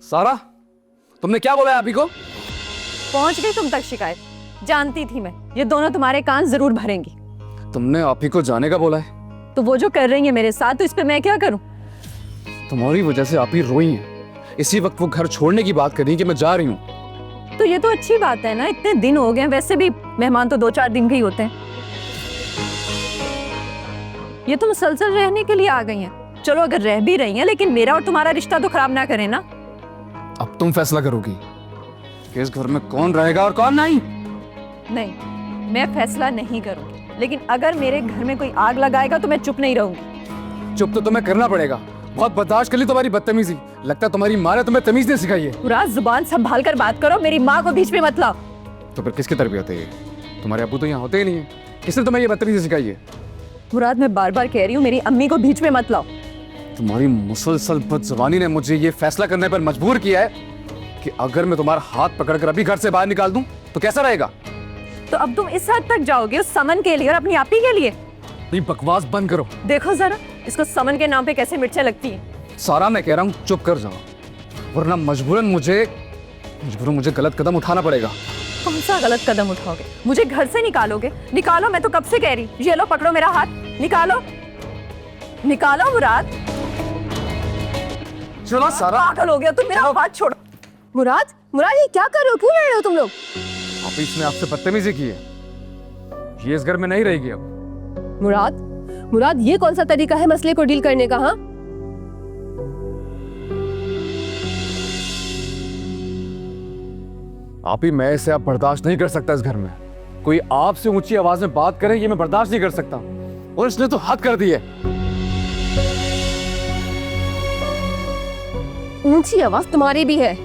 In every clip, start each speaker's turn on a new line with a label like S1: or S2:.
S1: सारा, तुमने क्या बोला है अभी को?
S2: पहुंच गई तुम तक शिकायत। जानती थी मैं ये दोनों तुम्हारे कान जरूर भरेंगी।
S1: तुमने आप ही को जाने का बोला है।
S2: तो वो जो कर रही है मेरे साथ, तो इस पे मैं क्या करूं?
S1: तुम्हारी वजह से आप ही रोई हैं। इसी वक्त वो घर छोड़ने की बात कर रही है कि मैं जा रही हूँ।
S2: तो ये तो अच्छी बात है ना, इतने दिन हो गए, वैसे भी मेहमान तो 2-4 दिन के ही होते हैं। ये तो मुसलसल रहने के लिए आ गई हैं। चलो अगर रह भी रही हैं, लेकिन मेरा और तुम्हारा रिश्ता तो खराब ना करें ना।
S1: अब तुम फैसला करोगी कि इस घर में कौन रहेगा और कौन नहीं।
S2: नहीं, मैं फैसला नहीं करूंगी, लेकिन अगर मेरे घर में कोई आग लगाएगा तो मैं चुप नहीं रहूंगी।
S1: चुप तो तुम्हें करना पड़ेगा। बहुत बर्दाश्त कर ली तुम्हारी बदतमीजी। लगता है तुम्हारी माँ ने तुम्हें तमीज नहीं सिखाई है।
S2: पूरा जुबान संभाल कर बात करो, मेरी माँ को बीच में मत लाओ।
S1: तो फिर किसकी तरबियत है ये? तुम्हारे अब्बू तो यहाँ होते ही नहीं है। किसने तुम्हें ये बदतमीजी सिखाई है?
S2: मुराद, मैं बार बार कह रही हूँ, मेरी अम्मी को बीच में मत लाओ।
S1: तुम्हारी मुसलसल बदजुबानी ने मुझे ये फैसला करने पर मजबूर किया है कि अगर मैं तुम्हारा हाथ पकड़कर अभी घर से बाहर निकाल दूं तो कैसा रहेगा?
S2: तो अब तुम इस हद तक जाओगे उस समन के लिए और अपनी आपी के लिए?
S1: नहीं, बकवास बंद करो।
S2: देखो जरा इसको समन के नाम पे कैसे मिर्चें लगती हैं।
S1: सारा, मैं कह रहा हूँ चुप कर जाओ, वरना मजबूरन मुझे गलत कदम उठाना पड़ेगा।
S2: कौन सा गलत कदम उठाओगे? मुझे घर से निकालोगे? निकालो, मैं तो कब से कह रही। ये लो पकड़ो मेरा हाथ, निकालो निकालो। मुराद,
S1: चलो सारा,
S2: पागल हो गया तुम, मेरा हाथ छोड़ो। मुराद, मुराद ये क्या कर रहे हो? क्यों लड़ रहे हो तुम लोग?
S1: ऑफिस ने आपसे बदतमीजी की है। ये इस घर में नहीं रहेगी अब।
S2: मुराद, ये कौन सा तरीका है मसले को डील करने का? हाँ,
S1: आप ही, मैं इसे अब बर्दाश्त नहीं कर सकता। इस घर में कोई आपसे ऊंची आवाज में बात करे, ये मैं बर्दाश्त नहीं कर सकता। और इसने तो हद कर दी है।
S3: ऊंची आवाज तुम्हारी भी है,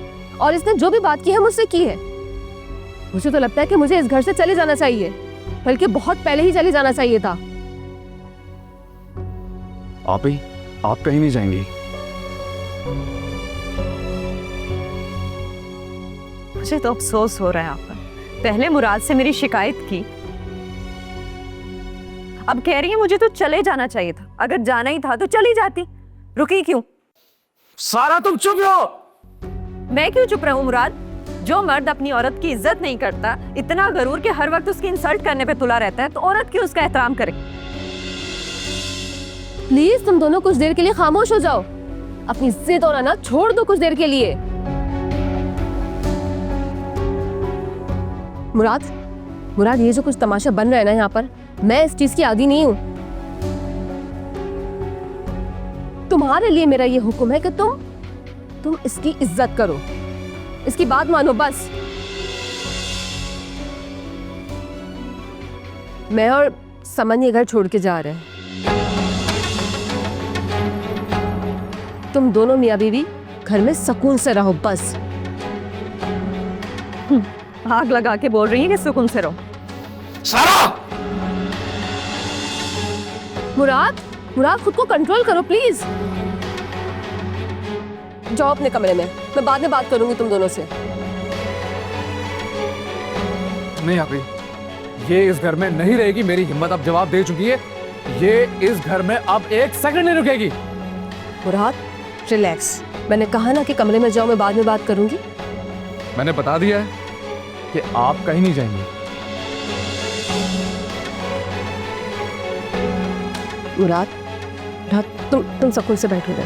S3: और इसने जो भी बात की है मुझसे की है। मुझे तो लगता है कि मुझे इस घर से चले जाना चाहिए, बल्कि बहुत पहले ही चले जाना चाहिए था।
S1: आप कहीं नहीं जाएंगी।
S2: मुझे तो अफसोस हो रहा है आप पर। पहले मुराद से मेरी शिकायत की, अब कह रही है मुझे तो चले जाना चाहिए था। अगर जाना ही था तो चली जाती, रुकी क्यों?
S1: सारा, तुम चुप रहो।
S2: मैं क्यों चुप रहूं मुराद? जो मर्द अपनी औरत की इज्जत नहीं करता, इतना गरूर के हर वक्त उसकी इंसल्ट करने पे तुला रहता है, तो औरत क्यों उसका एहतराम करे?
S3: प्लीज तुम दोनों कुछ देर के लिए खामोश हो जाओ। अपनी जिद और ना छोड़ दो कुछ देर के लिए। मुराद, ये जो कुछ तमाशा बन रहा है ना यहाँ पर, मैं इस चीज की आदी नहीं हूँ। तुम्हारे लिए मेरा ये हुक्म है कि तुम इसकी इज्जत करो, इसकी बात मानो बस। मैं और समन ये घर छोड़ के जा रहे हैं। तुम दोनों मियाँ बीवी घर में सुकून से रहो बस।
S2: आग लगा के बोल रही है कि सुकून से रहो।
S1: सारा!
S3: मुराद खुद को कंट्रोल करो प्लीज। जाओ अपने कमरे में, मैं बाद में बात करूंगी तुम दोनों से।
S1: नहीं आप ही, ये इस घर में नहीं रहेगी। मेरी हिम्मत अब जवाब दे चुकी है। ये इस घर में अब एक सेकंड नहीं रुकेगी।
S3: मुराद, रिलैक्स। मैंने कहा ना कि कमरे में जाओ, मैं बाद में बात करूंगी।
S1: मैंने बता दिया है कि आप कहीं नहीं जाएंगे।
S3: मुराद, तुम सुकून से बैठो ना।